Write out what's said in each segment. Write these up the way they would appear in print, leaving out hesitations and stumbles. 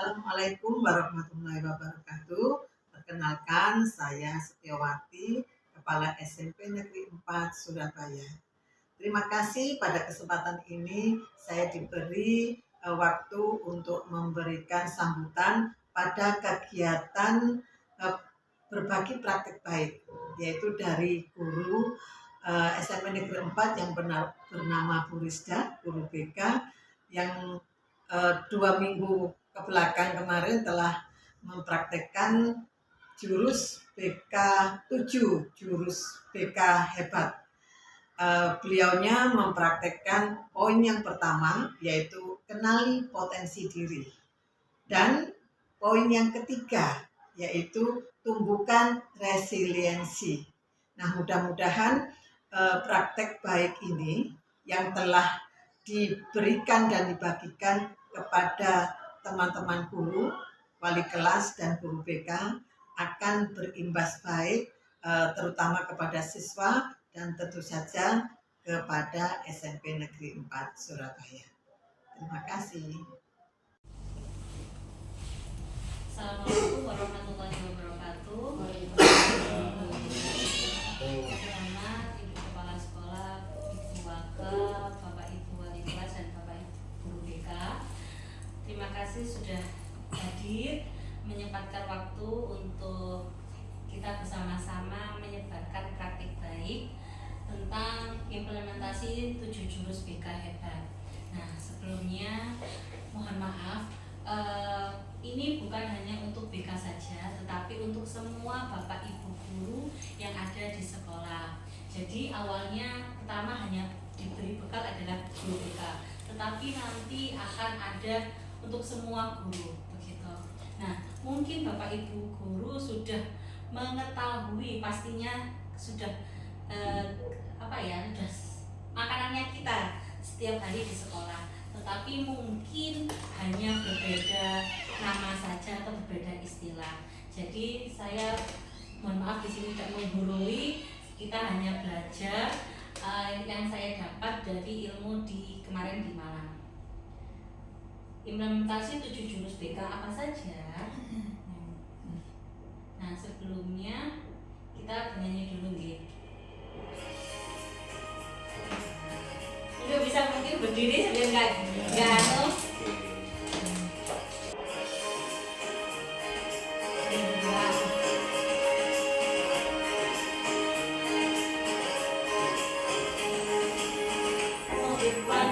Assalamualaikum warahmatullahi wabarakatuh. Perkenalkan, saya Setiawati, Kepala SMP Negeri 4 Surabaya. Terima kasih pada kesempatan ini saya diberi waktu untuk memberikan sambutan pada kegiatan berbagi praktik baik, yaitu dari guru SMP Negeri 4 yang bernama Bu Rizda, guru BK, yang 2 minggu ke belakang kemarin telah mempraktekkan jurus BK 7, jurus BK hebat. Beliaunya mempraktekkan poin yang pertama, yaitu kenali potensi diri, dan poin yang ketiga, yaitu tumbuhkan resiliensi. Nah, mudah-mudahan praktek baik ini yang telah diberikan dan dibagikan kepada teman-teman guru, wali kelas, dan guru BK akan berimbas baik terutama kepada siswa dan tentu saja kepada SMP Negeri 4 Surabaya. Terima kasih. Assalamualaikum warahmatullahi wabarakatuh. Pertama, Ibu Kepala Sekolah, Ibu Waka, Bapak Ibu Wali Kelas, dan Bapak Ibu Guru BK, terima kasih sudah hadir menyempatkan waktu untuk kita bersama-sama menyebarkan praktik baik tentang implementasi 7 jurus BK hebat. Nah, sebelumnya mohon maaf, ini bukan hanya untuk BK saja, tetapi untuk semua Bapak Ibu guru yang ada di sekolah. Jadi awalnya pertama hanya diberi bekal adalah guru BK, tetapi nanti akan ada untuk semua guru begitu. Nah, mungkin Bapak Ibu guru sudah mengetahui, pastinya sudah sudah makanannya kita setiap hari di sekolah, tetapi mungkin hanya berbeda nama saja atau berbeda istilah. Jadi saya mohon maaf di sini tidak menggurui, kita hanya belajar yang saya dapat dari ilmu di kemarin di Malang. Implementasi 7 jurus BK apa saja? Nah, sebelumnya kita bernyanyi dulu gitu. Bisa mungkin berdiri sambil enggak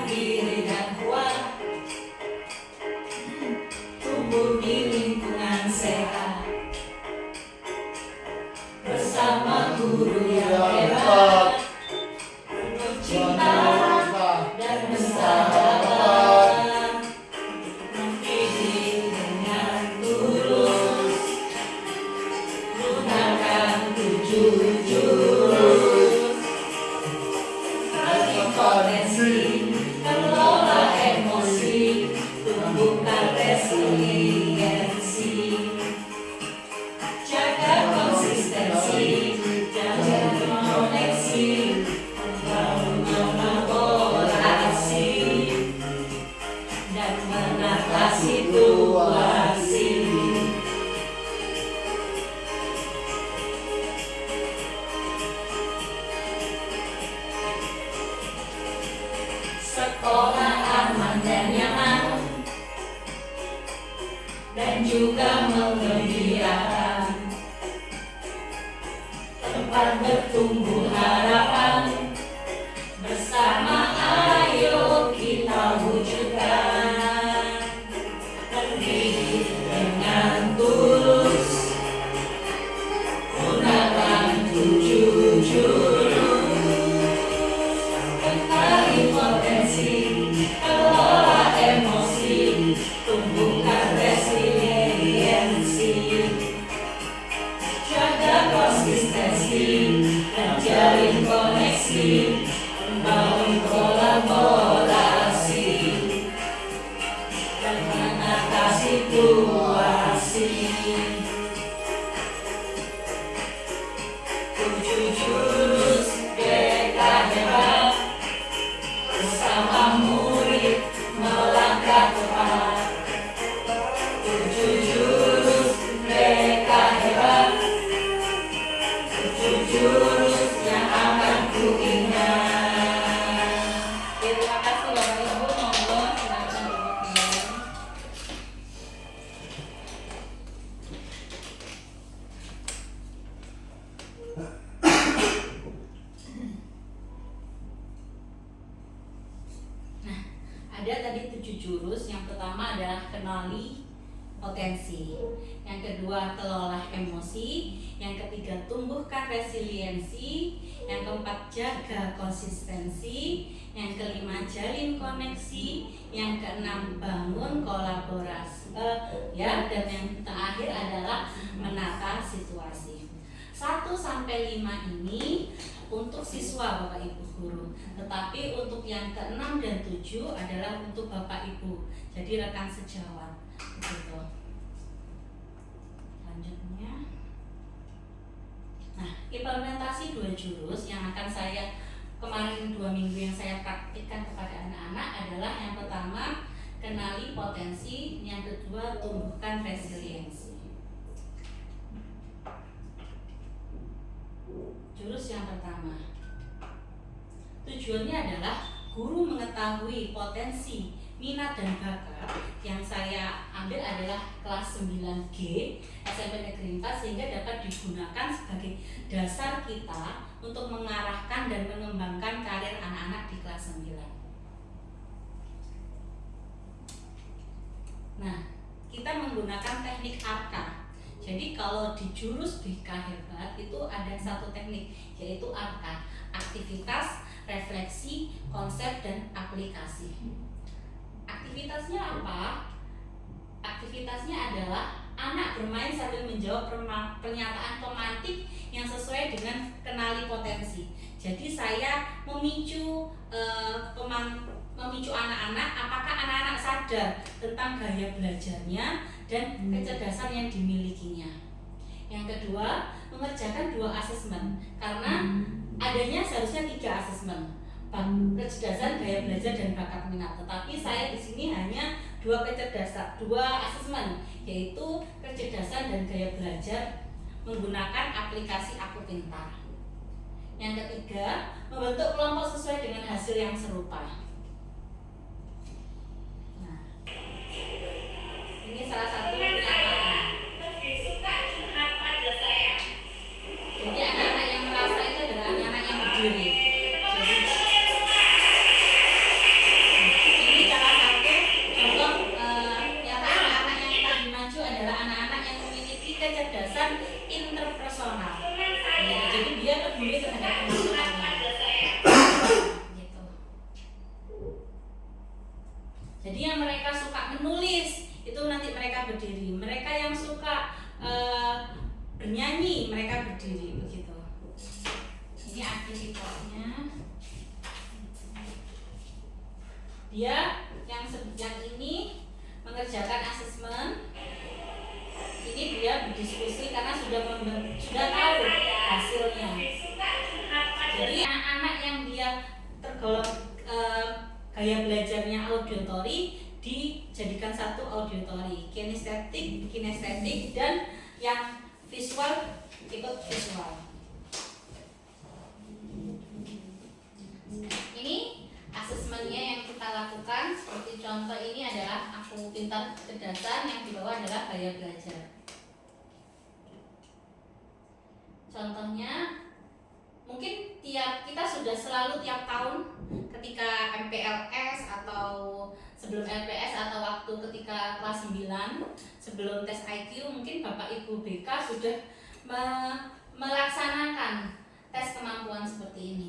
diri dan kuat, tumbuh di lingkungan sehat, bersama guru yang hebat, penuh cinta dan bersahabat, mendidik dengan tulus, gunakan 7 jurus, bagi potensi, kelola emosi, tumbuhkan resiliensi, jaga konsistensi, jaga koneksi, membangun kolaborasi, dan mengatasi situasi. Sekolah aman dan nyaman, dan juga menggembirakan, tempat bertumbuh harapan, bersama ayo kita wujudkan, mendidik dengan tulus, gunakan 7 jurus, kenali potensi, kelola emosi, tumbuhkan resiliensi, jaga konsistensi, dan jalin koneksi, membangun kolaborasi, dan mengatasi situasi. 7 jurus BK hebat, bersama murid melangkah tepat, jurus mereka hebat, jurus yang akan ku ingat. Terima kasih Bapak Ibu, monggo silakan duduk kembali. Nah, ada tadi 7 jurus. Yang pertama adalah kenali potensi, yang kedua kelola emosi, yang ketiga tumbuhkan resiliensi, yang keempat jaga konsistensi, yang kelima jalin koneksi, yang keenam bangun kolaborasi, dan yang terakhir adalah menata situasi. 1 sampai 5 ini untuk siswa Bapak Ibu guru, tetapi untuk yang ke-6 dan 7 adalah untuk Bapak Ibu, jadi rekan sejawat. Begitu. Selanjutnya, nah, implementasi 2 jurus yang akan saya kemarin 2 minggu yang saya praktikkan kepada anak-anak adalah yang pertama kenali potensi, yang kedua tumbuhkan resiliensi. Jurus yang pertama, tujuannya adalah guru mengetahui potensi, minat dan bakat. Yang saya ambil adalah kelas 9G SMP Negeri 4 sehingga dapat digunakan sebagai dasar kita untuk mengarahkan dan mengembangkan karir anak-anak di kelas 9. Nah, kita menggunakan teknik ARKA. Jadi kalau di jurus BK Hebat itu ada satu teknik, yaitu ARKA, aktivitas, refleksi, konsep, dan aplikasi. Aktivitasnya apa? Aktivitasnya adalah anak bermain sambil menjawab pernyataan pemantik yang sesuai dengan kenali potensi. Jadi saya memicu anak-anak, apakah anak-anak sadar tentang gaya belajarnya dan kecerdasan yang dimilikinya. Yang kedua, mengerjakan 2 asesmen, karena adanya seharusnya 3 asesmen, kecerdasan, gaya belajar, dan bakat minat. Tetapi saya di sini hanya 2 asesmen, yaitu kecerdasan dan gaya belajar menggunakan aplikasi Aku Pintar. Yang ketiga, membentuk kelompok sesuai dengan hasil yang serupa. Nah, ini salah satu pernyataan. Jadi anak-anak yang merasa itu adalah anak-anak yang berdiri. Ini salah satu contoh nyata anak-anak yang tadi maju adalah anak-anak yang memiliki kecerdasan interpersonal. Ya, jadi dia peduli terhadap teman-temannya. Gitu. Jadi yang mereka suka menulis itu nanti mereka berdiri. Mereka yang suka bernyanyi mereka berdiri, begitu. Ini aktivitasnya. Dia yang ini mengerjakan asesmen. Ini dia berdiskusi karena sudah tahu hasilnya. Jadi anak-anak yang dia tergolong gaya belajarnya auditory dijadikan satu auditory, kinestetik, dan yang visual ikut visual. Ini asesmennya yang kita lakukan. Seperti contoh ini adalah Aku Pintar Kecerdasan, yang di bawah adalah gaya belajar. Contohnya, mungkin kita sudah selalu tiap tahun ketika MPLS atau sebelum LPS atau waktu ketika kelas 9 sebelum tes IQ, mungkin Bapak Ibu BK sudah melaksanakan tes kemampuan seperti ini.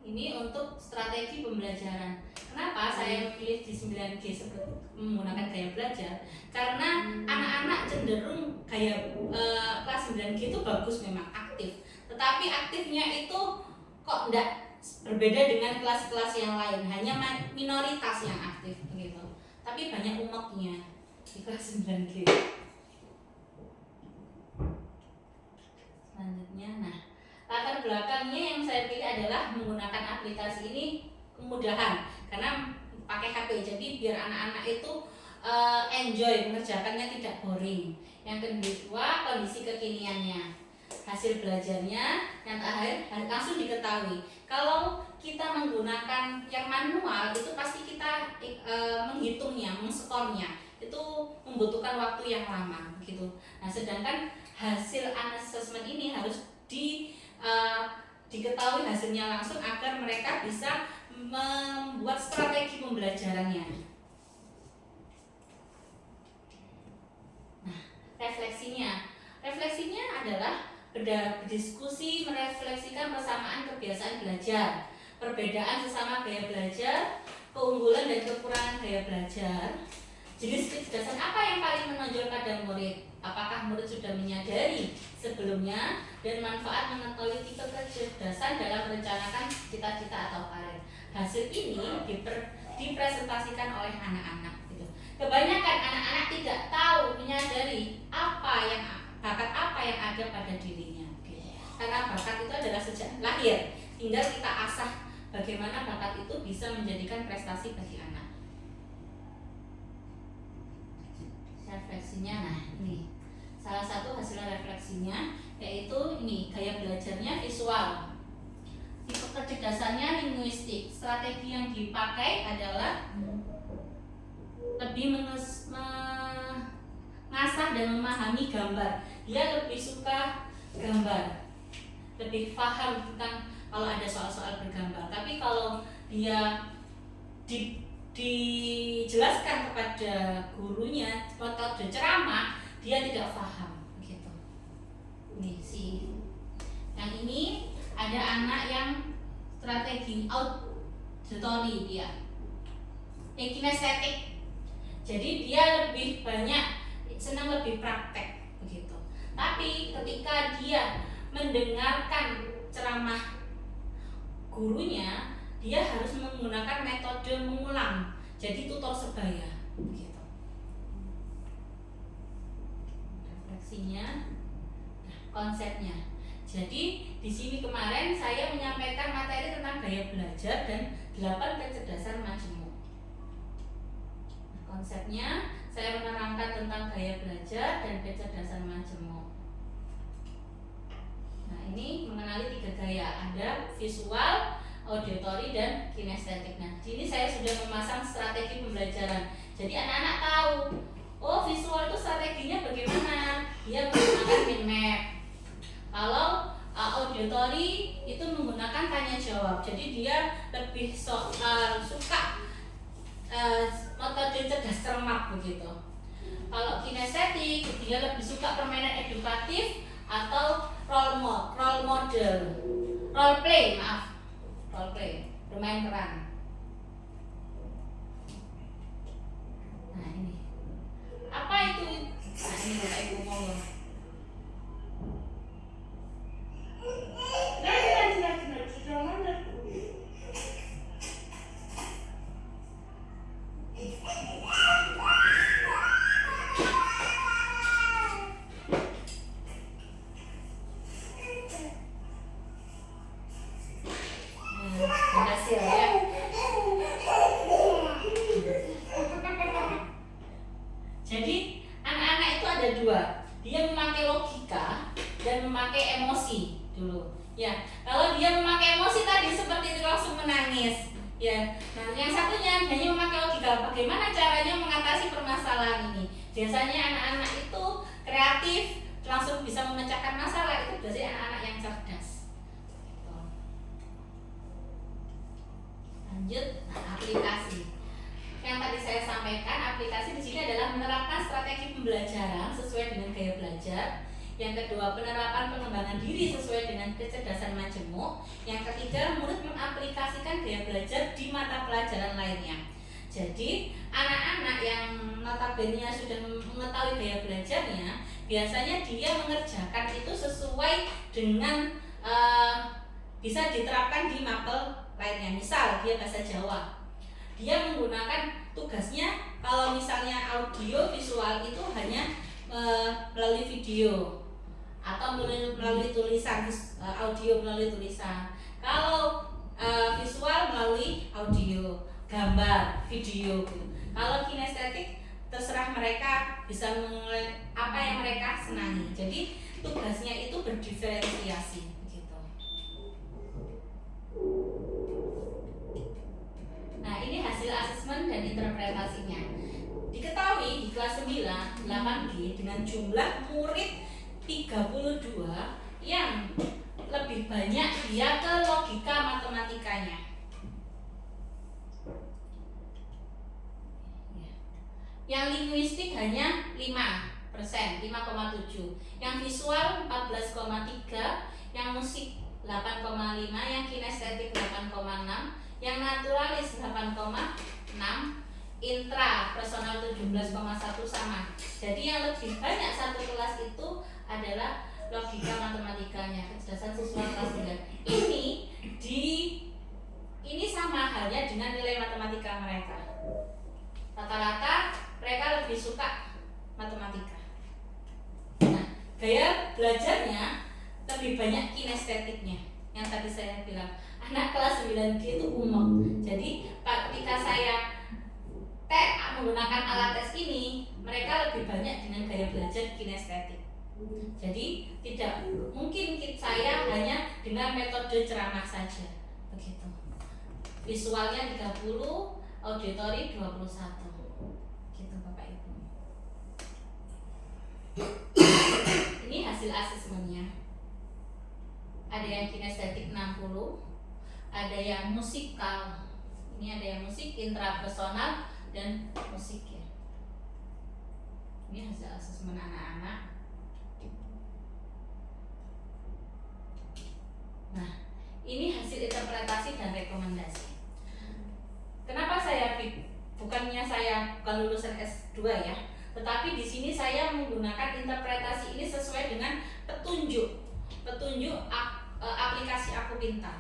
Ini untuk strategi pembelajaran. Kenapa saya memilih di 9G menggunakan gaya belajar? Karena anak-anak cenderung kelas 9G itu bagus, memang aktif. Tetapi aktifnya itu kok enggak berbeda dengan kelas-kelas yang lain, hanya minoritas yang aktif begitu. Tapi banyak umeknya di kelas 9G. Selanjutnya, nah, latar belakangnya yang saya pilih adalah menggunakan aplikasi ini kemudahan, karena pakai HP. Jadi biar anak-anak itu enjoy mengerjakannya, tidak boring. Yang kedua, kondisi kekiniannya, hasil belajarnya yang terakhir langsung diketahui. Kalau kita menggunakan yang manual itu pasti kita menghitungnya, mengskornya itu membutuhkan waktu yang lama gitu. Nah, sedangkan hasil assessment ini harus diketahui hasilnya langsung agar mereka bisa membuat strategi pembelajarannya. Nah, refleksinya adalah berdiskusi, merefleksikan persamaan kebiasaan belajar, perbedaan sesama gaya belajar, keunggulan dan kekurangan gaya belajar, jenis kecerdasan apa yang paling menonjol pada murid, apakah murid sudah menyadari sebelumnya, dan manfaat mengetahui tipe kecerdasan dalam merencanakan cita-cita atau karir. Hasil ini dipresentasikan oleh anak-anak gitu. Kebanyakan anak-anak tidak tahu, menyadari bakat apa yang ada pada dirinya gitu. Karena bakat itu adalah sejak lahir, tinggal kita asah bagaimana bakat itu bisa menjadikan prestasi bagi anak. Refleksinya, nah ini salah satu hasil refleksinya yaitu ini gaya belajarnya visual, tipe kecerdasannya linguistik. Strategi yang dipakai adalah lebih mengasah dan memahami gambar. Dia lebih suka gambar, lebih paham tentang kalau ada soal-soal bergambar. Tapi kalau dia dijelaskan kepada gurunya metode ceramah, dia tidak paham gitu. Nih yang ini ada anak yang strategi auditory, dia kinestetik. Jadi dia lebih banyak senang lebih praktek begitu. Tapi ketika dia mendengarkan ceramah gurunya, dia harus menggunakan metode mengulang, jadi tutor sebaya begitu. Refleksinya, konsepnya. Jadi di sini kemarin saya menyampaikan materi tentang gaya belajar dan 8 kecerdasan majemuk. Konsepnya saya menerangkan tentang gaya belajar dan kecerdasan majemuk. Nah, ini mengenali 3 gaya, ada visual, auditory, dan kinestetik. Nah, di sini saya sudah memasang strategi pembelajaran. Jadi anak-anak tahu, oh visual itu strateginya bagaimana? Dia menggunakan mind map. Kalau auditory itu menggunakan tanya jawab. Jadi dia lebih suka metode cerdas cermat begitu. Kalau kinestetik dia lebih suka permainan edukatif atau role play, bermain peran. Nah ini apa itu? Nah ini Bapak Ibu ngomong. Berhasil ya. Jadi anak-anak itu ada 2. Dia memakai logika dan memakai emosi dulu. Ya, kalau dia memakai emosi tadi seperti itu langsung menangis. Ya, nah yang satunya hanya memakai logika. Bagaimana caranya mengatasi permasalahan ini? Biasanya anak-anak itu kreatif, langsung bisa memecahkan masalah. Itu biasanya anak-anak yang cerdas. Lanjut, aplikasi. Yang tadi saya sampaikan, aplikasi di sini adalah menerapkan strategi pembelajaran sesuai dengan gaya belajar. Yang kedua, penerapan pengembangan diri sesuai dengan kecerdasan majemuk. Yang ketiga, murid mengaplikasikan gaya belajar di mata pelajaran lainnya. Jadi, anak-anak yang notabene sudah mengetahui gaya belajarnya, biasanya dia mengerjakan itu sesuai dengan bisa diterapkan di mapel lainnya. Misal, dia bahasa Jawa. Dia menggunakan tugasnya, kalau misalnya audio visual itu hanya melalui video atau melalui tulisan, audio melalui tulisan. Kalau visual melalui audio. gambar, video gitu. Kalau kinestetik terserah mereka bisa menilai apa yang mereka senangi. Jadi tugasnya itu berdiferensiasi begitu. Nah, ini hasil asesmen dan interpretasinya. Diketahui di kelas 9 8G dengan jumlah murid 32 yang lebih banyak dia ke logika matematikanya. Yang linguistik hanya 5%, 5,7. Yang visual 14,3, yang musik 8,5, yang kinestetik 8,6, yang naturalis 8,6, intra personal 17,1 sama. Jadi yang lebih banyak satu kelas itu adalah logika matematikanya, kecerdasan siswa kelas 3. Ini sama halnya dengan nilai matematika mereka. Rata-rata mereka lebih suka matematika. Nah, gaya belajarnya lebih banyak kinestetiknya. Yang tadi saya bilang, anak kelas 9G itu umum. Jadi ketika saya menggunakan alat tes ini, mereka lebih banyak dengan gaya belajar kinestetik. Jadi tidak mungkin saya hanya dengan metode ceramah saja. Begitu. Visualnya 30, auditori 21. Gitu Bapak Ibu. Ini hasil asesmennya. Ada yang kinestetik 60, ada yang musikal. Ini ada yang musik intrapersonal dan musik ya. Ini hasil asesmen anak-anak. Nah, ini hasil interpretasi dan rekomendasi. Kenapa bukan lulusan S2 ya, tetapi di sini saya menggunakan interpretasi ini sesuai dengan petunjuk aplikasi Aku Pintar.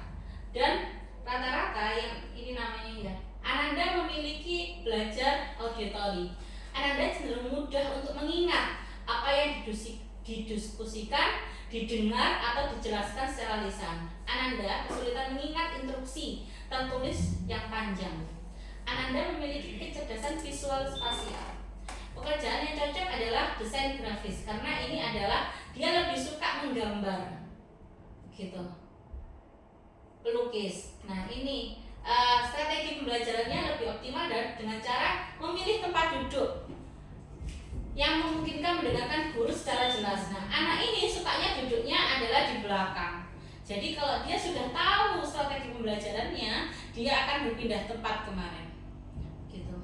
Dan rata-rata yang ini namanya ya, Ananda memiliki belajar auditori. Ananda cenderung mudah untuk mengingat apa yang didiskusikan, didengar atau dijelaskan secara lisan. Ananda kesulitan mengingat instruksi tertulis yang panjang. Ananda memiliki kecerdasan visual spasial. Pekerjaan yang cocok adalah desain grafis karena ini adalah dia lebih suka menggambar, gitu. Pelukis. Nah, ini strategi pembelajarannya lebih optimal dengan cara memilih tempat duduk yang memungkinkan mendengarkan guru secara jelas. Nah, anak ini sukanya duduknya adalah di belakang. Jadi kalau dia sudah tahu strategi pembelajarannya, dia akan berpindah tempat kemarin. Gitu.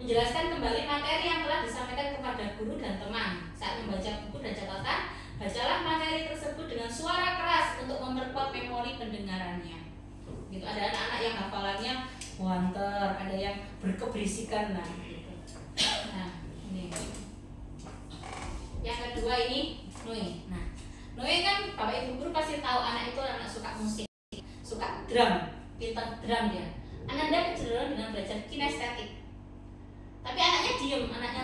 Menjelaskan kembali materi yang telah disampaikan kepada guru dan teman. Saat membaca buku dan catatan, bacalah materi tersebut dengan suara keras untuk memperkuat memori pendengarannya. Gitu. Ada anak-anak yang hafalannya wanter, ada yang berkeberisikan lah. Gitu. Nah, ini. Yang kedua ini Noe. Nah, Noe kan Bapak Ibu guru pasti tahu anak itu anak suka musik, suka drum, pintar drum dia. Ananda kecenderungan dengan belajar kinestetik. Tapi anaknya diem, anaknya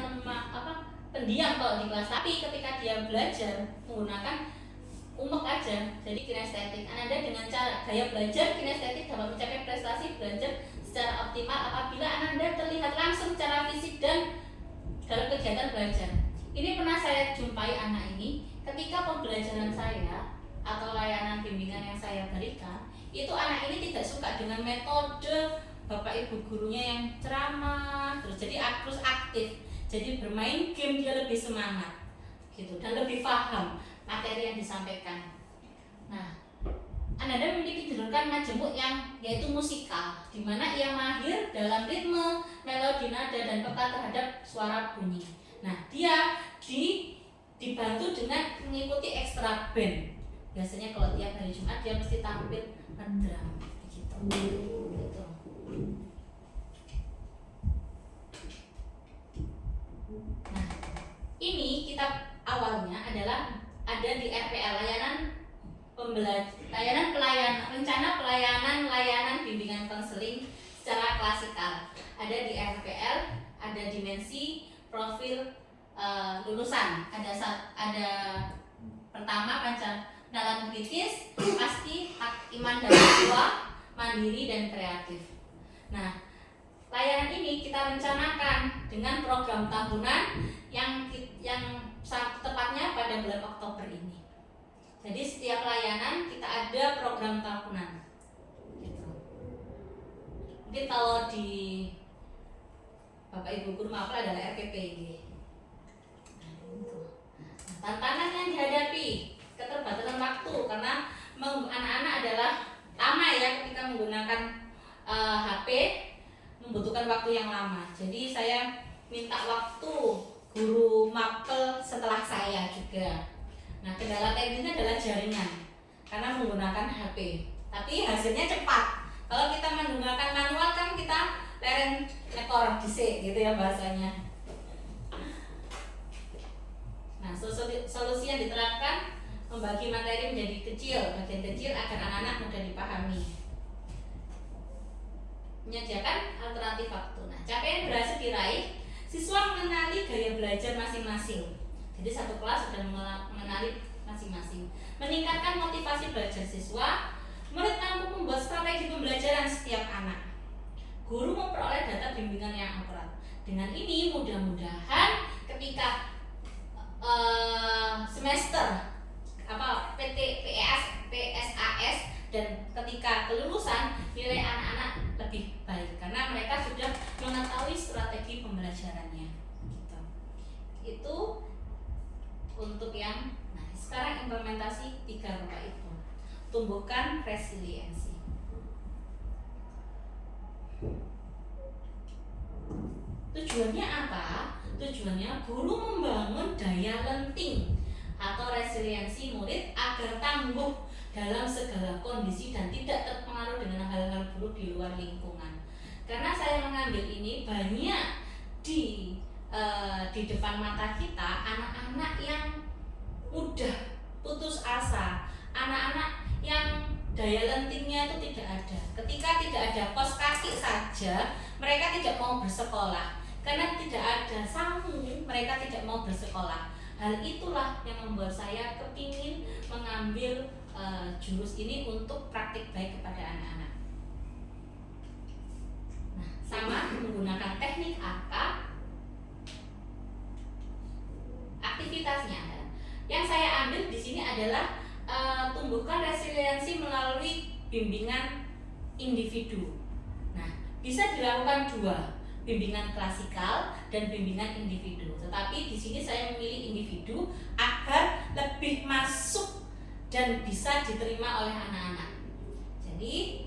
pendiam kalau di kelas. Tapi ketika dia belajar menggunakan umek aja, jadi kinestetik. Ananda dengan cara gaya belajar kinestetik dapat mencapai prestasi belajar secara optimal apabila Ananda terlihat langsung secara fisik dan dalam kegiatan belajar. Ini pernah saya jumpai anak ini ketika pembelajaran saya atau layanan bimbingan yang saya berikan. Itu anak ini tidak suka dengan metode Bapak Ibu gurunya yang ceramah, terus aktif. Jadi bermain game dia lebih semangat, gitu, dan lebih paham materi yang disampaikan. Nah, Ananda memiliki kecenderungan majemuk yang yaitu musikal, di mana ia mahir dalam ritme, melodi nada dan peka terhadap suara bunyi. Nah, dia dibantu dengan mengikuti ekstra band. Biasanya kalau tiap hari Jumat dia mesti tampil ngedrum, begitu. Gitu. Nah, ini kitab awalnya adalah ada di RPL, rencana pelayanan bimbingan konseling secara klasikal. Ada di RPL, ada dimensi profil lulusan, ada pertama Pancasila kritis, pasti hak iman dan jiwa, mandiri dan kreatif. Nah, layanan ini kita rencanakan dengan program tahunan yang tepatnya pada bulan Oktober ini. Jadi setiap layanan kita ada program tahunan. Gitu. Mungkin kalau di Bapak Ibu guru mapel adalah RPPG. Nah, itu. Tantangan yang dihadapi keterbatasan waktu karena anak-anak adalah lama ya ketika menggunakan HP, membutuhkan waktu yang lama. Jadi saya minta waktu guru mapel setelah saya juga. Nah, kendala teknisnya adalah jaringan karena menggunakan HP. Tapi hasilnya cepat. Kalau kita menggunakan manual kan kita leren lekor dhisik gitu ya bahasanya. Nah, solusi yang diterapkan membagi materi menjadi bagian kecil agar anak-anak mudah dipahami. Menyediakan alternatif waktu. Nah, capaian berhasil diraih, siswa mengenali gaya belajar masing-masing. Jadi satu kelas sudah mengenali masing-masing. Meningkatkan motivasi belajar siswa, murid mampu membuat strategi pembelajaran setiap anak. Guru memperoleh data bimbingan yang akurat. Dengan ini mudah-mudahan ketika semester PSAS dan ketika kelulusan nilai anak-anak lebih baik karena mereka sudah mengetahui strategi pembelajarannya. Gitu. Itu untuk yang sekarang implementasi 3 Bapak Ibu. Tumbuhkan resiliensi. Tujuannya apa? Tujuannya guru membangun daya lenting atau resiliensi murid agar tangguh dalam segala kondisi dan tidak terpengaruh dengan hal-hal buruk di luar lingkungan. Karena saya mengambil ini banyak di depan mata kita anak-anak yang mudah putus asa, anak-anak yang daya lentingnya itu tidak ada. Ketika tidak ada kos kaki saja, mereka tidak mau bersekolah. Karena tidak ada sangu, mereka tidak mau bersekolah. Hal itulah yang membuat saya kepingin mengambil jurus ini untuk praktik baik kepada anak-anak. Nah, sama menggunakan teknik apa? Aktivitasnya. Yang saya ambil di sini adalah tumbuhkan resiliensi melalui bimbingan individu. Nah, bisa dilakukan 2. Bimbingan klasikal dan bimbingan individu. Tetapi di sini saya memilih individu agar lebih masuk dan bisa diterima oleh anak-anak. Jadi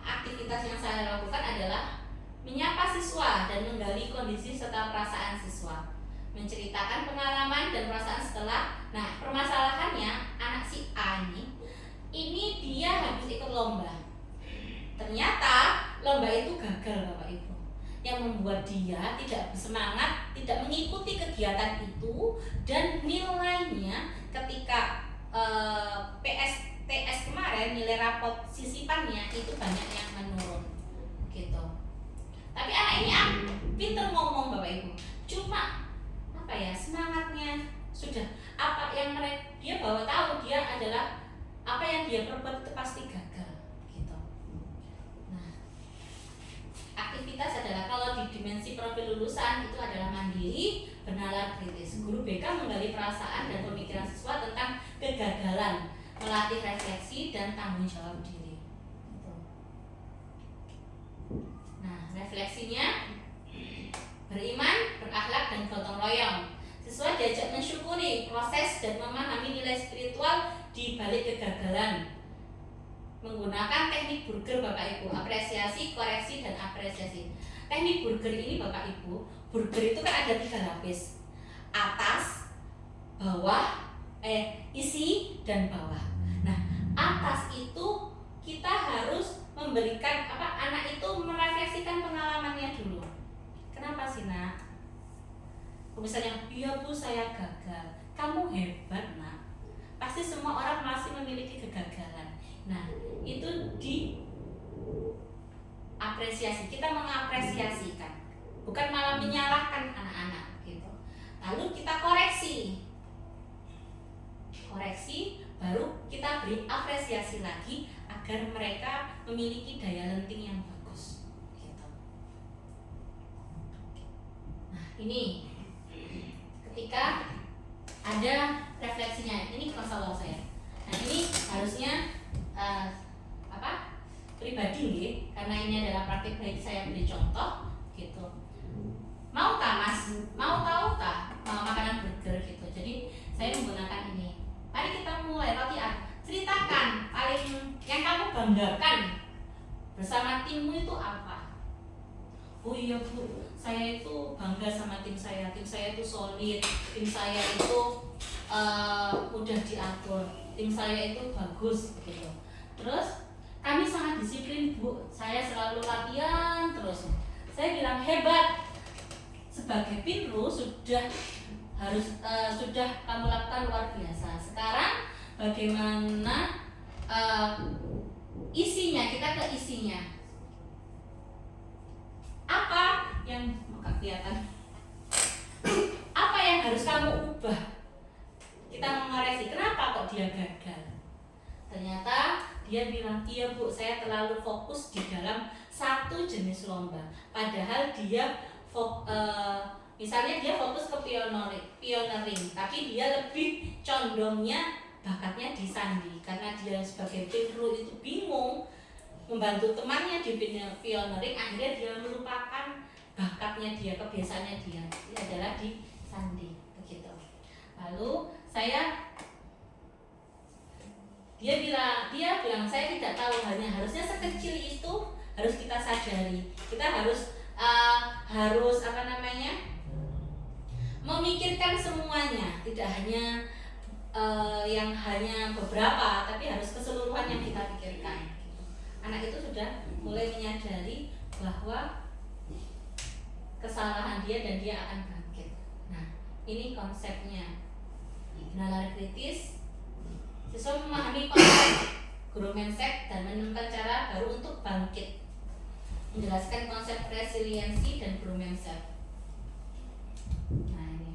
aktivitas yang saya lakukan adalah menyapa siswa dan menggali kondisi serta perasaan siswa, menceritakan pengalaman dan perasaan setelah. Nah, permasalahannya anak si A ini dia habis ikut lomba. Ternyata lomba itu gagal, Bapak Ibu. Yang membuat dia tidak bersemangat, tidak mengikuti kegiatan itu, dan nilainya ketika PSTS kemarin, nilai rapot sisipannya itu banyak yang menurun gitu. Tapi anak ini pinter ngomong, Bapak Ibu, cuma semangatnya sudah apa yang dia bawa tahu dia adalah apa yang dia perbuat itu pasti gagal gitu. Nah, aktivitas adalah kalau di dimensi profil lulusan itu adalah mandiri, bernalar kritis. Guru BK menggali perasaan dan pemikiran siswa tentang kegagalan, melatih refleksi dan tanggung jawab diri. Gitu. Nah, refleksinya beriman, berakhlak dan gotong royong. Siswa diajak mensyukuri proses dan memahami nilai spiritual di balik kegagalan. Menggunakan teknik burger, Bapak Ibu, apresiasi, koreksi dan apresiasi. Teknik burger ini, Bapak Ibu, burger itu kan ada 3 lapis. Atas, bawah, isi dan bawah. Nah, atas itu kita harus memberikan anak itu merefleksikan pengalamannya dulu. Kenapa sih, Nak? Misalnya, iya Bu, saya gagal. Kamu hebat, Nak. Pasti semua orang masih memiliki kegagalan. Nah, itu diapresiasi. Kita mengapresiasikan, bukan malah menyalahkan anak-anak gitu. Lalu kita koreksi. Baru kita beri apresiasi lagi agar mereka memiliki daya lenting yang bagus gitu. ini ketika ada refleksinya, ini masalah saya. Nah ini harusnya pribadi nih, karena ini adalah praktik baik, saya beri contoh gitu. Mau tak mas, mau tahu tak makanan burger gitu. Jadi saya menggunakan ini. Mari kita mulai latihan. Ceritakan paling yang kamu banggakan bersama timmu itu apa? Oh iya bu, saya itu bangga sama tim saya. Tim saya itu solid, tim saya itu mudah diatur, tim saya itu bagus gitu. Terus kami sangat disiplin bu, saya selalu latihan terus. Saya bilang hebat. Sebagai Pinru sudah kamu lakukan luar biasa. Sekarang bagaimana isinya? Kita ke isinya. Apa yang kelihatan? Apa yang harus kamu ubah? Kita mengoreksi. Kenapa kok dia gagal? Ternyata dia bilang, iya bu, saya terlalu fokus di dalam satu jenis lomba. Padahal dia misalnya dia fokus ke pioneering, tapi dia lebih condongnya bakatnya di sandi. Karena dia sebagai Pinru itu bingung membantu temannya di pioneering, akhirnya dia melupakan bakatnya dia, kebiasaannya dia adalah di sandi begitu. Lalu dia bilang saya tidak tahu, hanya harusnya sekecil itu harus kita sadari. Kita harus memikirkan semuanya, tidak hanya yang hanya beberapa, tapi harus keseluruhan yang kita pikirkan. Anak itu sudah mulai menyadari bahwa kesalahan dia dan dia akan bangkit. Nah, ini konsepnya. Nalar kritis, siswa memahami konsep guru mindset dan menemukan cara baru untuk bangkit. Menjelaskan konsep resiliensi dan guru mindset. Nah, ini.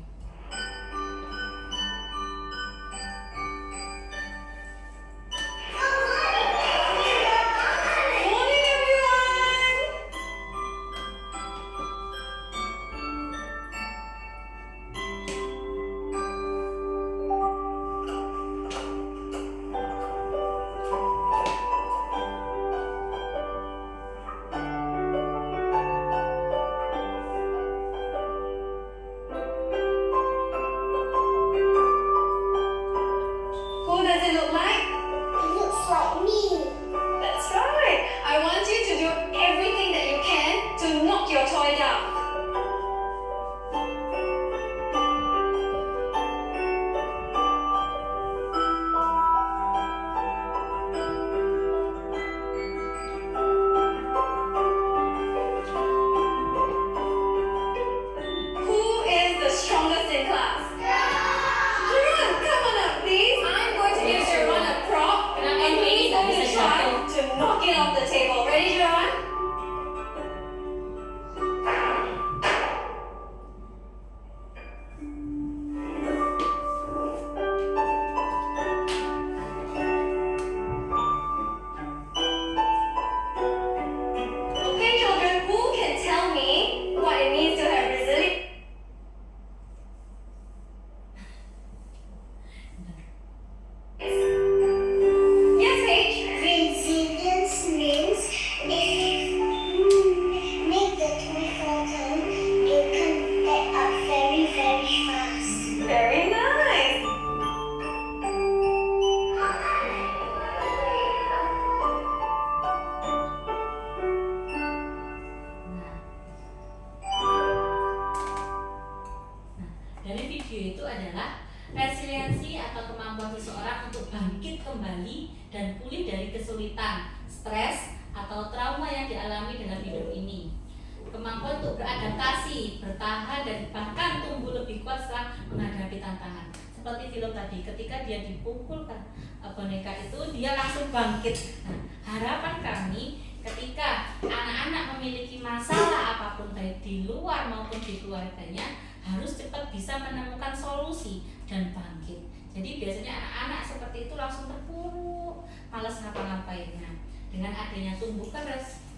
Ketika dia dipukulkan boneka itu, dia langsung bangkit. Nah, harapan kami ketika anak-anak memiliki masalah apapun baik di luar maupun di keluarganya, harus cepat bisa menemukan solusi dan bangkit. Jadi biasanya anak-anak seperti itu langsung terpuruk, malas ngapa-ngapainnya. Dengan adanya tumbukan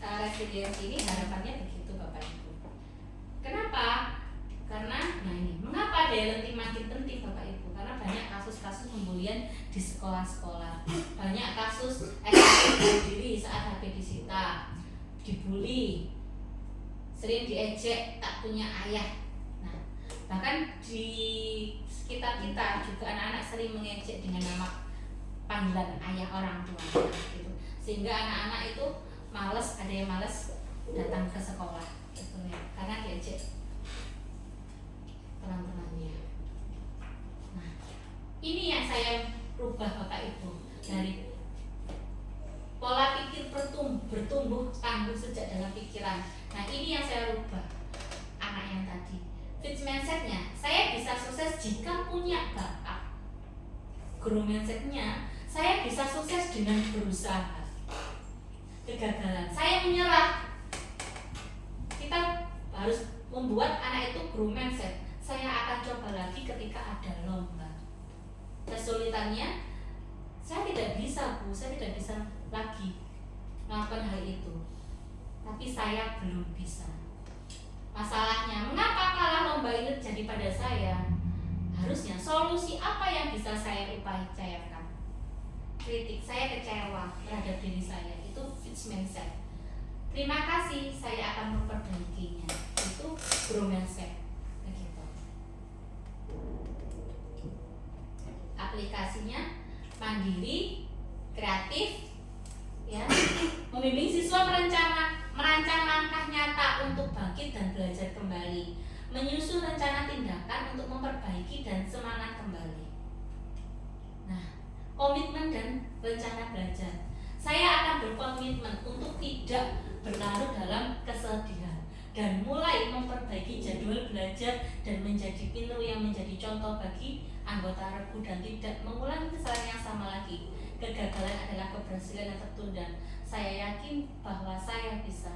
resiliensi ini, harapannya begitu Bapak Ibu. Kenapa? Karena di sekolah-sekolah. Banyak kasus bunuh diri saat HP disita, dibully, sering diejek tak punya ayah. Nah, bahkan di sekitar kita juga anak-anak sering mengejek dengan nama panggilan ayah orang tua gitu. Sehingga anak-anak itu males, ada yang males datang ke sekolah gitu ya, karena diejek teman-temannya. Nah, ini yang saya rubah Bapak Ibu, dari pola pikir bertumbuh tangguh sejak dalam pikiran. Nah, ini yang saya rubah anak yang tadi. Fixed mindset-nya, saya bisa sukses jika punya bakat. Grow mindset-nya, saya bisa sukses dengan berusaha. Kegagalan, saya menyerah. Kita harus membuat anak itu grow mindset. Saya akan coba lagi ketika ada lomba. Kesulitannya, saya tidak bisa Bu, saya tidak bisa lagi melakukan hal itu. Tapi saya belum bisa. Masalahnya, mengapa kalah lomba ini terjadi pada saya? Harusnya solusi apa yang bisa saya upayakan? Kritik, saya kecewa terhadap diri saya, itu fixed mindset. Terima kasih, saya akan memperbaikinya. Itu grow mindset. Begitu. Aplikasinya mandiri, kreatif, ya, membimbing siswa merancang langkah nyata untuk bangkit dan belajar kembali, menyusun rencana tindakan untuk memperbaiki dan semangat kembali. Nah, komitmen dan rencana belajar. Saya akan berkomitmen untuk tidak berlarut dalam kesedihan dan mulai memperbaiki jadwal belajar dan menjadi pintu yang menjadi contoh bagi anggota regu dan tidak mengulangi kesalahan yang sama lagi. Kegagalan adalah keberhasilan yang tertunda. Saya yakin bahwa saya bisa.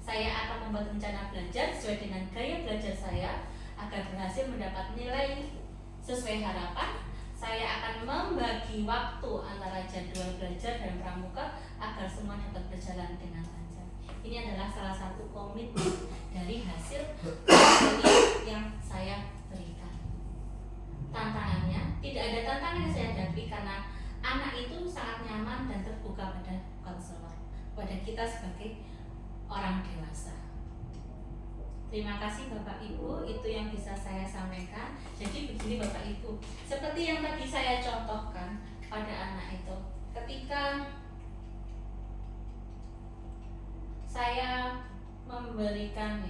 Saya akan membuat rencana belajar sesuai dengan gaya belajar saya agar berhasil mendapat nilai sesuai harapan. Saya akan membagi waktu antara jadwal belajar dan pramuka agar semua dapat berjalan dengan lancar. Ini adalah salah satu komitmen dari hasil yang saya berikan. Tantangannya, tidak ada tantangan yang saya hadapi karena anak itu sangat nyaman dan terbuka pada konselor, pada kita sebagai orang dewasa. Terima kasih Bapak Ibu, itu yang bisa saya sampaikan. Jadi begini Bapak Ibu, seperti yang tadi saya contohkan pada anak itu, ketika saya memberikan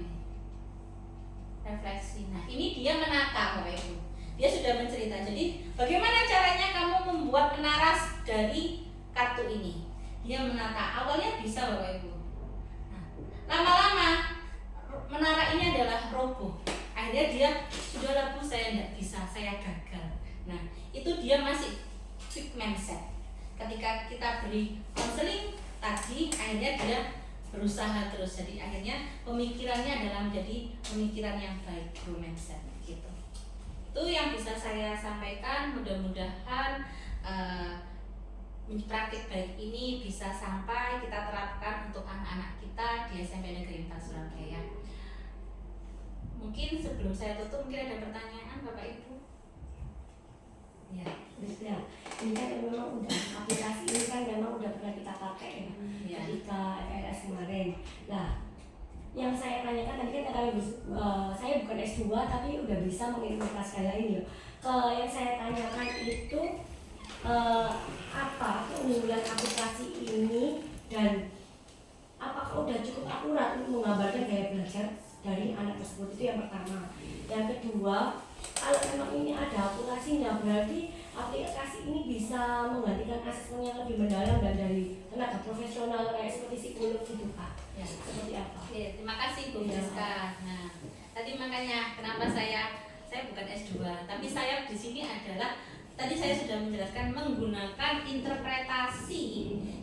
refleksi. Nah, ini dia menata Bapak Ibu. Dia sudah mencerita. Jadi bagaimana caranya kamu membuat menaras dari kartu ini? Dia menata. Awalnya bisa Bapak Ibu. Nah, lama-lama menara ini adalah roboh. Akhirnya dia sudahlah Bu, saya tidak bisa, saya gagal. Nah, itu dia masih fixed mindset. Ketika kita beri konseling tadi, akhirnya dia berusaha terus. Jadi akhirnya pemikirannya adalah menjadi pemikiran yang baik, grow mindset gitu. Itu yang bisa saya sampaikan. Mudah-mudahan praktik baik ini bisa sampai kita terapkan untuk anak-anak kita di SMP Negeri 4 Surabaya. Mungkin sebelum saya tutup, mungkin ada pertanyaan Bapak Ibu? Ya, ya. Ini kan memang udah aplikasi ini kan memang udah pernah kita pakai ya, ketika FRS kemarin. Nah, yang saya tanyakan tadi kan kata saya bukan S2 tapi udah bisa mengimplementasikan lain ya. Yang saya tanyakan itu apa keunggulan aplikasi ini dan apakah udah cukup akurat untuk menggambarkan gaya belajar dari anak tersebut, itu yang pertama. Yang kedua, kalau memang ini ada aplikasinya, berarti aplikasi ini bisa menggantikan asesmen yang lebih mendalam dan dari tenaga profesional kayak seperti psikolog gitu Pak. Ya, seperti apa? Oke, terima kasih Bu Friska. Nah, tadi makanya kenapa saya bukan S2, tapi saya di sini adalah tadi saya sudah menjelaskan menggunakan interpretasi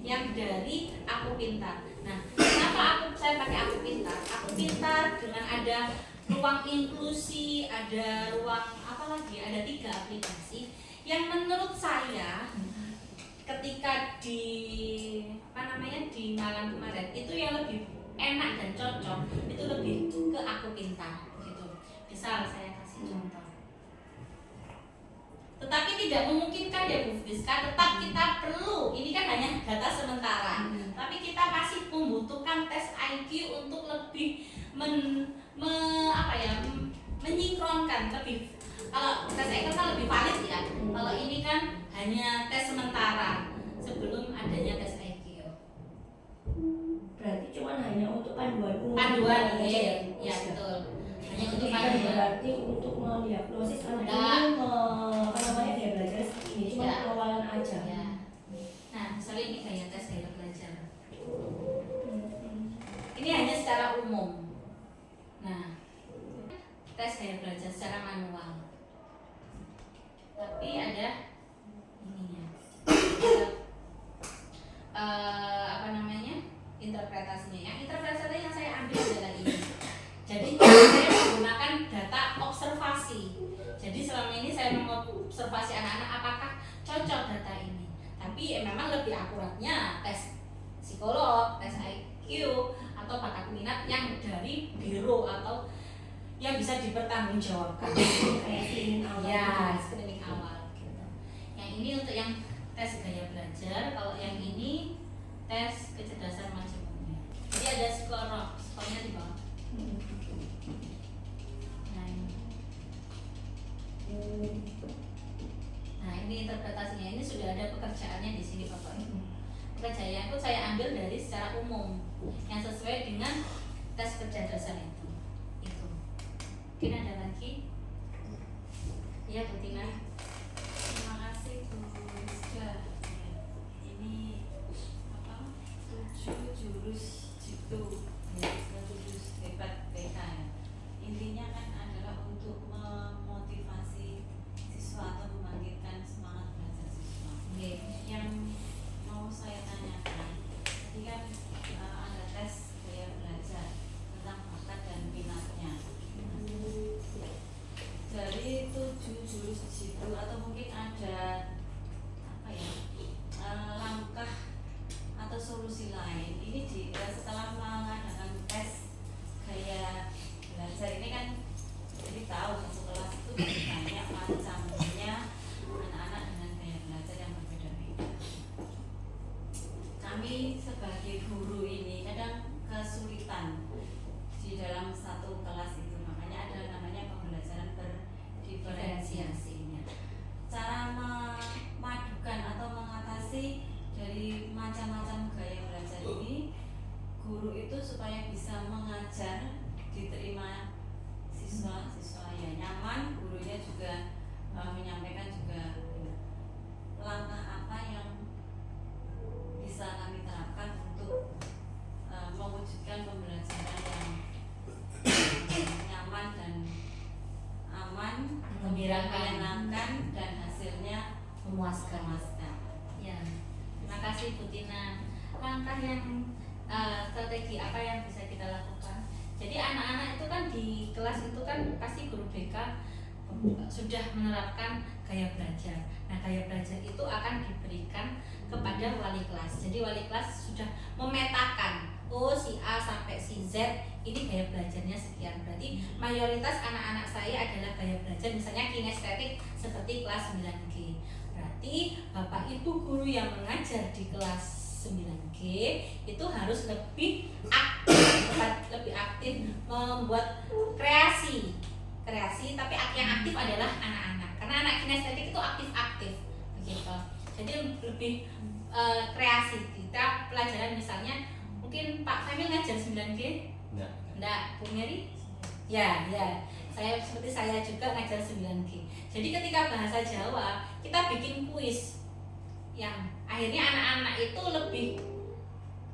yang dari Aku Pintar. Nah, kenapa saya pakai Aku Pintar? Aku Pintar dengan ada ruang inklusi, ada ruang apa lagi? Ada 3 aplikasi yang menurut saya ketika di di Malang kemarin itu yang lebih enak dan cocok itu lebih ke Aku Pintar gitu. Misal saya kasih contoh. Tetapi tidak memungkinkan ya Bu Friska, tetap kita perlu, ini kan hanya data sementara, tapi kita masih membutuhkan tes IQ untuk lebih menyinkronkan lebih. Kalau tes IQ kan lebih valid ya. Kalau ini kan hanya tes sementara sebelum adanya tes IQ. Berarti cuma hanya untuk panduan umum. Panduan, aja ya ya. betul. Hanya untuk Bukan panduan. berarti untuk mendiagnosis anak Enggak. ini apa namanya dia belajar seperti ini, cuma Ya. pengawalan aja. Ya. Nah, misalnya ini kayak tes gaya belajar. Ini hanya secara umum. Nah, tes gaya belajar secara manual. Tapi ada ininya. Apa namanya? Interpretasinya. Yang interpretasinya yang saya ambil adalah ini. Jadi saya menggunakan data observasi. Jadi selama ini saya mengobservasi anak-anak apakah cocok data ini. Tapi memang lebih akuratnya tes psikolog, tes IQ atau bakat minat yang dari biro atau yang bisa dipertanggungjawabkan. Kayak screening awal. Ya, screening awal gitu. Yang ini untuk yang tes gaya belajar, kalau yang ini tes kecerdasan majemuknya. Jadi ada skornya di bawah. Nah ini. Nah ini interpretasinya, ini sudah ada pekerjaannya di sini Bapak Ibu. Pekerjaan itu saya ambil dari secara umum yang sesuai dengan tes kecerdasan itu. Mungkin ada lagi? Ya Bu Tina. Terima kasih Bu Rizka. Ini apa? 7 jurus jitu, jurus hebat BK ya. Intinya kan adalah untuk memotivasi siswa atau membangkitkan semangat belajar siswa. Yang mau saya tanyakan, tadi kan ada tes gaya belajar tentang bakat dan minatnya. Dari 7 jurus jitu atau mungkin ada apa ya langkah atau solusi lain ini setelah mengadakan tes gaya belajar ini kan jadi tahu satu kelas itu banyak macamnya anak-anak dengan gaya belajar yang berbeda-beda. Kami sebagai guru ini kadang kesulitan di dalam satu kelas itu, makanya ada namanya pembelajaran berdiferensiasinya. Cara memadukan atau mengatasi dari macam-macam gaya belajar ini, guru itu supaya bisa mengajar diterima siswa ya nyaman, gurunya juga menyampaikan juga langkah apa yang bisa kami terapkan untuk mewujudkan pembelajaran yang nyaman dan aman, Menggembirakan. menyenangkan dan hasilnya Memuaskan. Ya, terima kasih Bu Tina. Langkah yang strategi apa yang bisa kita lakukan? Jadi anak-anak itu kan di kelas itu kan pasti guru BK sudah menerapkan gaya belajar. Nah, gaya belajar itu akan diberikan kepada wali kelas. Jadi wali kelas sudah memetakan, oh si A sampai si Z ini gaya belajarnya sekian. Berarti mayoritas anak-anak saya adalah gaya belajar misalnya kinestetik seperti kelas 9G. Berarti Bapak Ibu guru yang mengajar di kelas 9G itu harus lebih aktif membuat kreasi, tapi yang aktif adalah anak-anak, karena anak kinestetik itu aktif begitu. Jadi lebih kreasi. Kita pelajaran misalnya mungkin Pak Kamil ngajar 9G? Enggak, Bu Mary? Ya, saya seperti saya juga ngajar 9G. Jadi ketika bahasa Jawa kita bikin kuis yang akhirnya anak-anak itu lebih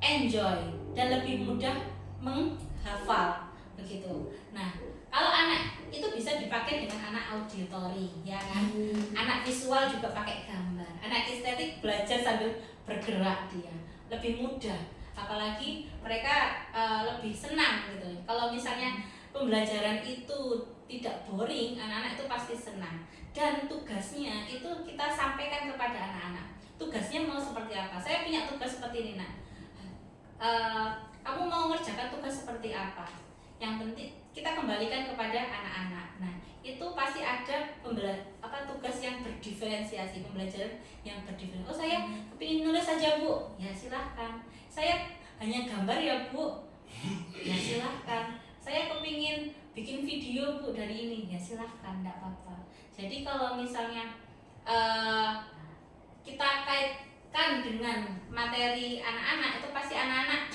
enjoy dan lebih mudah menghafal begitu. Nah, kalau anak itu bisa dipakai dengan anak auditori, ya kan? Anak visual juga pakai gambar. Anak estetik belajar sambil bergerak, dia lebih mudah. Apalagi mereka lebih senang gitu. Kalau misalnya pembelajaran itu tidak boring, anak-anak itu pasti senang. Dan tugasnya itu kita sampaikan kepada anak-anak. Tugasnya mau seperti apa? Saya punya tugas seperti ini, nak. Kamu mau mengerjakan tugas seperti apa? Yang penting kita kembalikan kepada anak-anak. Nah, itu pasti ada tugas yang berdiferensiasi, pembelajaran yang berdiferensiasi. Oh saya kepingin nulis saja Bu, ya silahkan. Saya hanya gambar ya Bu, ya silahkan. Saya kepingin bikin video Bu dari ini, ya silahkan, tidak apa-apa. Jadi kalau misalnya kita kaitkan dengan materi anak-anak, itu pasti anak-anak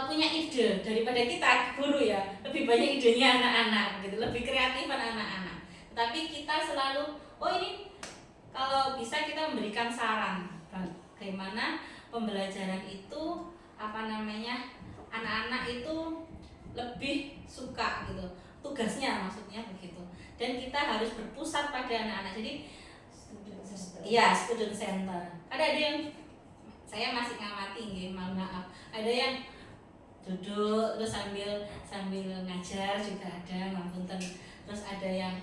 punya ide daripada kita guru ya, lebih banyak idenya anak-anak gitu, lebih kreatifan anak-anak. Tapi kita selalu, oh ini kalau bisa kita memberikan saran bagaimana pembelajaran itu anak-anak itu lebih suka gitu, tugasnya maksudnya begitu. Dan kita harus berpusat pada anak-anak. Jadi student center. Ada yang saya masih ngamati, maaf. Ada yang duduk terus sambil ngajar juga ada, ngapunten. Terus ada yang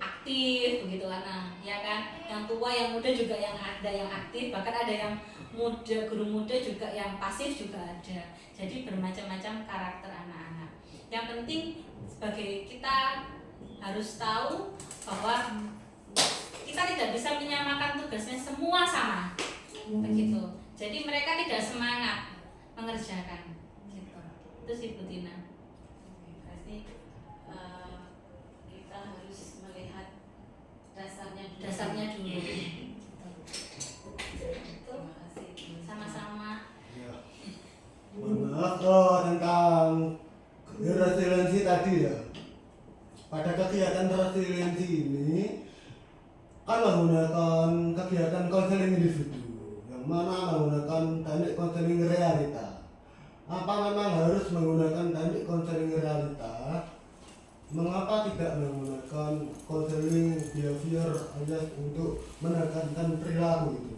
aktif begitu anak, ya kan? Yang tua, yang muda juga yang ada yang aktif, bahkan ada yang muda, guru muda juga yang pasif juga ada. Jadi bermacam-macam karakter anak-anak. Yang penting sebagai kita harus tahu bahwa kita tidak bisa menyamakan tugasnya semua sama, begitu. Jadi mereka tidak semangat mengerjakan, gitu. Itu sih Bu Tina. Berarti kita harus melihat dasarnya dulu. Itu sama-sama. Ya. Maaf tentang resiliensi tadi ya. Pada kegiatan resiliensi ini kan menggunakan kegiatan konseling individu yang mana menggunakan teknik konseling realita. Apa memang harus menggunakan teknik konseling realita? Mengapa tidak menggunakan konseling behavior alias untuk menekankan perilaku itu?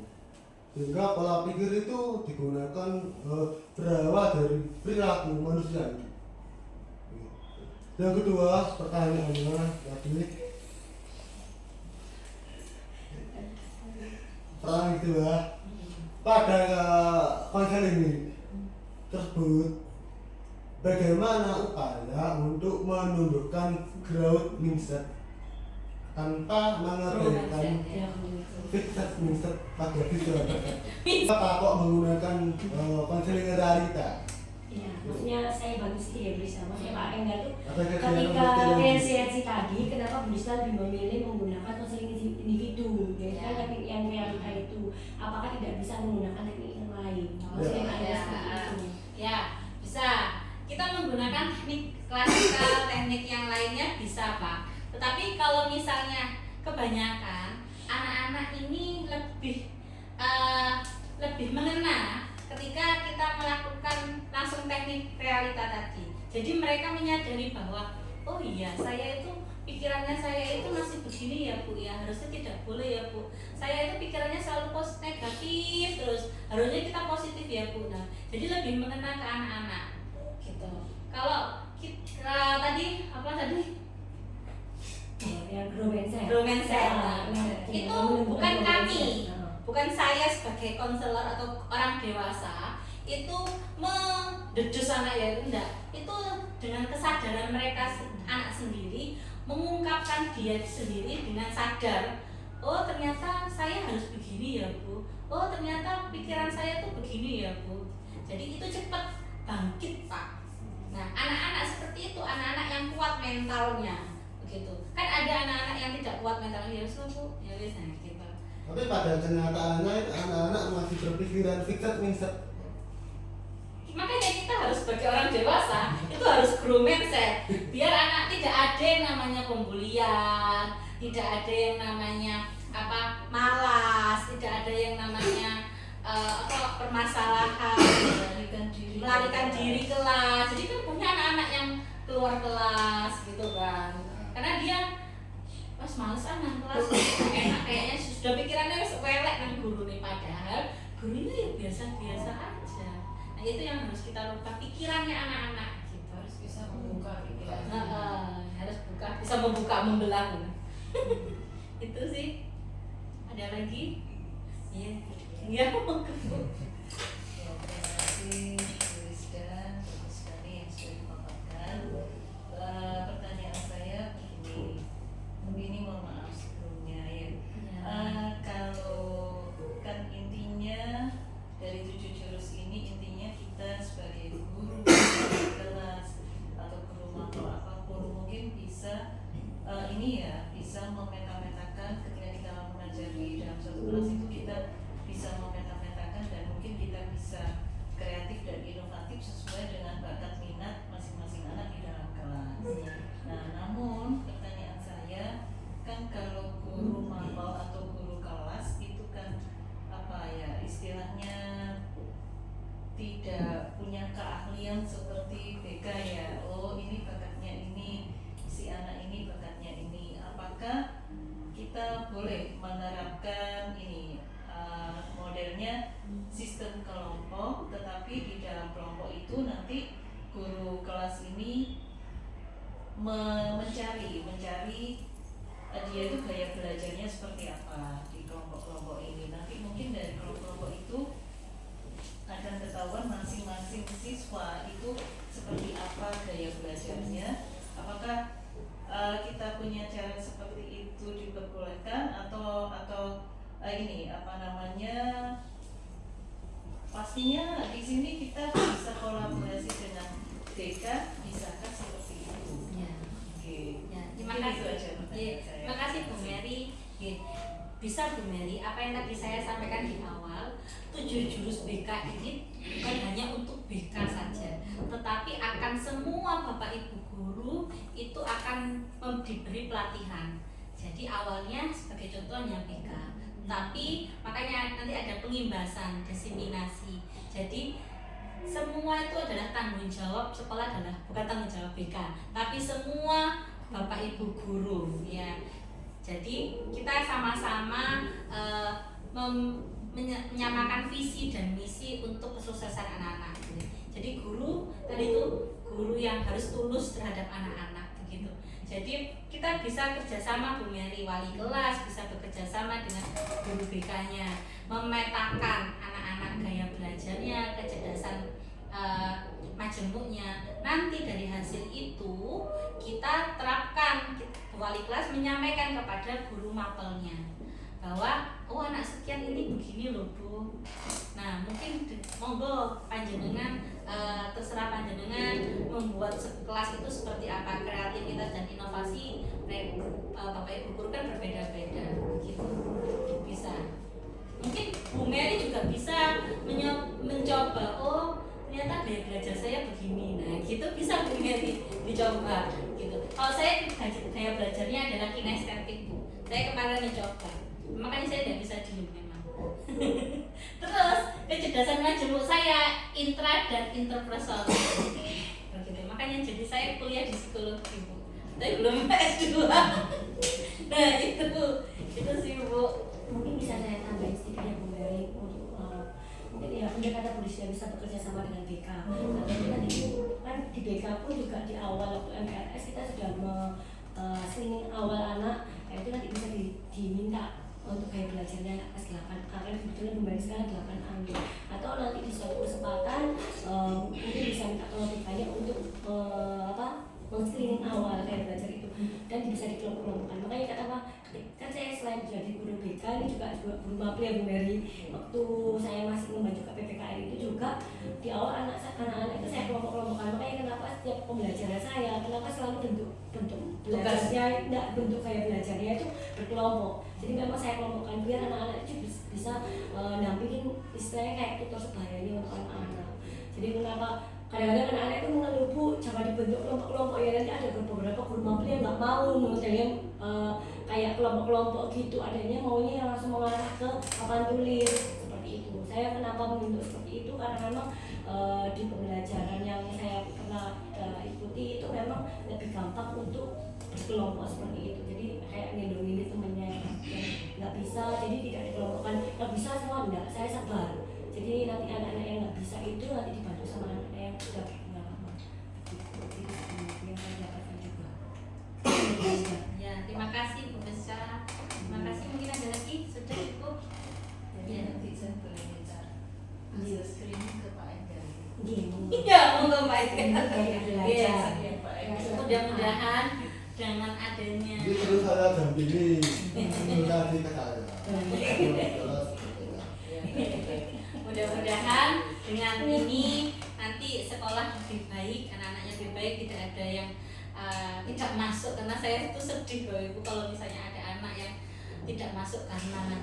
Sehingga pola pikir itu digunakan berawal dari perilaku manusia itu. Yang kedua, pertanyaannya tadi, pertanyaan kedua, pada konseling tersebut bagaimana upaya untuk menumbuhkan growth mindset tanpa mengabaikan fixed mindset pada siswa? Apa kok menggunakan konseling realita? Ya, maksudnya saya bantu sedikit ya Bu Rizal. Maksudnya Pak Enggar tuh Apa ketika resiliensi tadi, kenapa Bu Rizal lebih memilih menggunakan konseling individu, yaitu kan teknik yang realita itu? Apakah tidak bisa menggunakan teknik yang lain? Maksudnya Pak Enggar seperti itu. Ya, bisa. Kita menggunakan teknik klasikal, teknik yang lainnya bisa Pak. Tetapi kalau misalnya kebanyakan anak-anak ini lebih mengena ketika kita melakukan langsung teknik realita tadi. Jadi mereka menyadari bahwa oh iya, saya itu pikirannya saya itu masih begini ya Bu ya, harusnya tidak boleh ya Bu. Saya itu pikirannya selalu negatif terus, harusnya kita positif ya Bu. Nah, jadi lebih mengena ke anak-anak gitu. Kalau kita tadi Yang grow mindset. Itu bukan kami, bukan saya sebagai konselor atau orang dewasa itu mendedus anak ya, itu enggak. Itu dengan kesadaran mereka anak sendiri mengungkapkan dia sendiri dengan sadar. Oh ternyata saya harus begini ya Bu. Oh ternyata pikiran saya tuh begini ya Bu. Jadi itu cepat bangkit Pak. Nah anak-anak seperti itu, anak-anak yang kuat mentalnya begitu. Kan ada anak-anak yang tidak kuat mentalnya, ya Bu, ya wis gitu. Tapi pada kenyataannya anak-anak masih berpikiran fixed mindset. Makanya kita harus sebagai orang dewasa itu harus grow mindset biar anak tidak ada yang namanya pembulian, tidak ada yang namanya malas, tidak ada yang namanya permasalahan, melarikan diri kelas. Jadi kan punya anak-anak yang keluar kelas gitu kan, karena dia pas males nang kelas enak kayaknya sudah pikirannya wis welek nang guru nih, padahal gurunya ya biasa-biasa aja. Nah itu yang harus kita rubah pikirannya anak-anak gitu. Harus bisa membuka pikiran. Harus bisa membuka, membelah. Itu sih. Ada lagi? Iya. Iya. Terima kasih Bu Rizda, bagus sekali yang sudah dipaparkan. Pertanyaan saya begini, ini ya bisa memeta-metakan ketika kita mempelajari dalam satu kelas itu kita bisa memeta-metakan dan mungkin kita bisa kreatif dan inovatif sesuai dengan bakat minat masing-masing anak di dalam kelas. Nah, namun pertanyaan saya kan kalau guru mapel atau guru kelas itu kan apa ya istilahnya tidak punya keahlian seperti BK ya. Oh ini bakatnya ini, si anak ini bakatnya ini. Apakah kita boleh menerapkan ini modelnya sistem kelompok, tetapi di dalam kelompok itu nanti guru kelas ini mencari dia itu gaya belajarnya seperti apa di kelompok-kelompok ini. Nanti mungkin dari kelompok-kelompok itu akan ketahuan masing-masing siswa itu seperti apa gaya belajarnya. Apakah kita punya cara seperti itu diperbolehkan atau ini apa namanya? Pastinya di sini kita bisa kolaborasi dengan BK, bisakah seperti itu? Ya. Oke. Ya, terima Mungkin kasih. itu aja pertanyaan saya. Terima kasih Bu Mary. Bisa Bu Mary, apa yang tadi saya sampaikan di awal, 7 jurus BK ini bukan hanya untuk BK saja, tetapi akan semua Bapak Ibu guru itu akan diberi pelatihan. Jadi awalnya sebagai contohnya BK, tapi makanya nanti ada pengimbasan, diseminasi. Jadi semua itu adalah tanggung jawab sekolah, adalah bukan tanggung jawab BK, tapi semua Bapak Ibu guru ya. Jadi kita sama-sama menyamakan visi dan misi untuk kesuksesan anak-anak. Jadi guru tadi itu guru yang harus tulus terhadap anak-anak begitu. Jadi kita bisa kerjasama Bu Mary, wali kelas bisa bekerja sama dengan guru BK-nya, memetakan anak-anak gaya belajarnya, kecerdasan majemuknya. Nanti dari hasil itu kita terapkan, wali kelas menyampaikan kepada guru mapelnya bahwa oh anak sekian ini begini loh Bu. Nah mungkin monggo panjenengan terserah panjenengan membuat kelas itu seperti apa, kreativitas dan inovasi Bapak Ibu guru kan berbeda-beda gitu. Bisa mungkin Bu Mary juga bisa mencoba, oh ternyata gaya belajar saya begini. Nah gitu bisa Bu Mary dicoba gitu. Kalau saya gaya belajarnya adalah kinestetik Bu, saya kemarin mencoba, makanya saya tidak bisa diem memang. Terus kecerdasan majemuk saya intra dan interpersonal begitu, makanya jadi saya kuliah di psikologi Bu, tapi belum S2. Nah itu sih Bu. Mungkin bisa saya tambahin sedikit ya Bu Mary untuk mungkin ya pendekatan polisi yang bisa bekerja sama dengan BK. Tapi tadi kan di BK pun juga di awal waktu MRS kita sudah screening awal anak, itu nanti bisa diminta untuk gaya belajarnya kelas 8, karena kebetulan Bu Mary sekarang 8 ambil, atau nanti di suatu kesempatan mungkin bisa minta tolong BK-nya untuk men-screening awal gaya belajar itu dan bisa dikelompok-kelompokkan. Makanya kata apa, kan saya selain jadi guru BK ini juga guru mapel ya Bu Mary. Waktu saya masih membantu ke PPKR itu juga di awal anak-anak itu saya kelompok-kelompokkan. Makanya kenapa setiap pembelajaran saya, kenapa selalu bentuk belajarnya, enggak bentuk gaya belajarnya itu berkelompok. Jadi memang saya kelompokkan biar anak-anak itu bisa nampilin istilahnya kayak tutor sebayanya untuk anak-anak. Jadi kenapa kadang-kadang anak-anak itu mengeluh Bu, jangan dibentuk kelompok-kelompok ya, nanti ada beberapa guru mapel yang nggak mau modelnya kayak kelompok-kelompok gitu, adanya maunya yang langsung mengarah ke papan tulis seperti itu. Saya kenapa membentuk seperti itu karena memang di pembelajaran yang saya pernah ikuti itu memang lebih gampang untuk berkelompok seperti itu. Jadi kayak ngelindungi temennya yang nggak bisa, jadi tidak dikelompokkan. Nggak bisa semua enggak, saya sabar. Jadi nanti anak-anak yang nggak bisa itu nanti dibantu sama anak-anak yang sudah berpengalaman. Itu yang saya dapatkan juga. Ya, terima kasih Bu Besar. Terima kasih. Mungkin ada lagi? Sudah cukup? Jadi nanti saya boleh minta hasil screening ke Pak Edgar. Iya, monggo Pak Edgar. Iya, Ya Pak Edgar. Mudah-mudahan dengan adanya Jadi terus saya dampingi tadi ke saya. mudah-mudahan dengan ini nanti sekolah lebih baik, anak-anaknya lebih baik, tidak ada yang tidak masuk, karena saya itu sedih Bapak Ibu kalau misalnya ada anak yang tidak masuk karena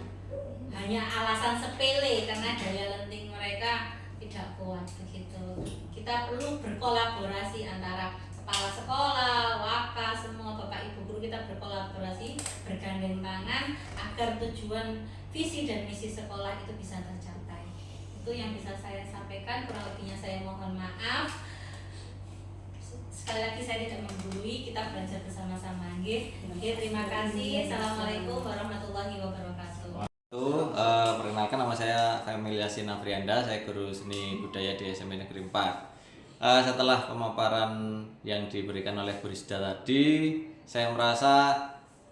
hanya alasan sepele, karena daya lenting mereka tidak kuat begitu. Kita perlu berkolaborasi antara kepala sekolah, waka, semua Bapak Ibu guru, kita berkolaborasi, bergandeng tangan agar tujuan visi dan misi sekolah itu bisa tercapai. Itu yang bisa saya sampaikan, kurang lebihnya saya mohon maaf. Sekali lagi saya tidak menggurui, kita belajar bersama-sama. Nggih, terima kasih. Assalamualaikum warahmatullahi wabarakatuh. Perkenalkan, nama saya Famil Yasin Afrianda, saya guru seni budaya di SMP Negeri 4. Setelah pemaparan yang diberikan oleh Bu Rizda tadi, saya merasa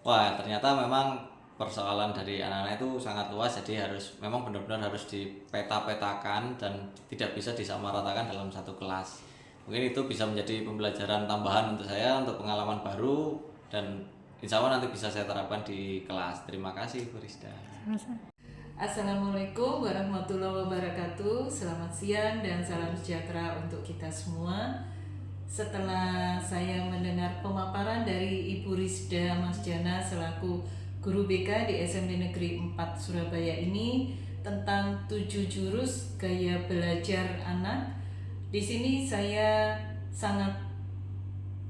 wah ternyata memang persoalan dari anak-anak itu sangat luas, jadi memang benar-benar harus dipeta-petakan dan tidak bisa disamaratakan dalam satu kelas. Mungkin itu bisa menjadi pembelajaran tambahan untuk saya, untuk pengalaman baru, dan insya Allah nanti bisa saya terapkan di kelas. Terima kasih Bu Rizda. Assalamualaikum warahmatullahi wabarakatuh. Selamat siang dan salam sejahtera untuk kita semua. Setelah saya mendengar pemaparan dari Ibu Rizda Masjana selaku guru BK di SMP Negeri 4 Surabaya ini tentang 7 jurus gaya belajar anak, di sini saya sangat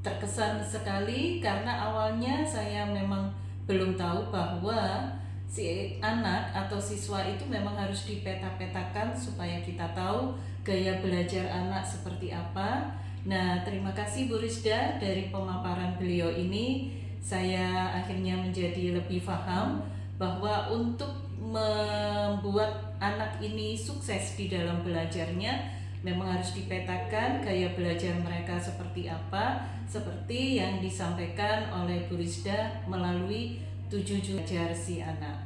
terkesan sekali karena awalnya saya memang belum tahu bahwa si anak atau siswa itu memang harus dipeta-petakan supaya kita tahu gaya belajar anak seperti apa. Nah, terima kasih Bu Rizda, dari pemaparan beliau ini saya akhirnya menjadi lebih paham bahwa untuk membuat anak ini sukses di dalam belajarnya memang harus dipetakan gaya belajar mereka seperti apa, seperti yang disampaikan oleh Bu Rizda melalui 7 jurus belajar si anak.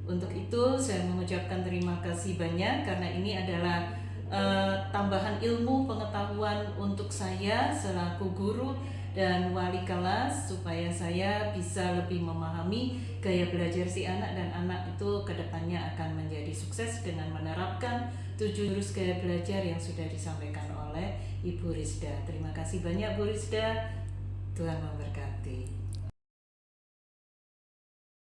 Untuk itu saya mengucapkan terima kasih banyak karena ini adalah tambahan ilmu pengetahuan untuk saya selaku guru dan wali kelas, supaya saya bisa lebih memahami gaya belajar si anak dan anak itu kedepannya akan menjadi sukses dengan menerapkan 7 jurus gaya belajar yang sudah disampaikan oleh Ibu Rizda. Terima kasih banyak Bu Rizda, Tuhan memberkati.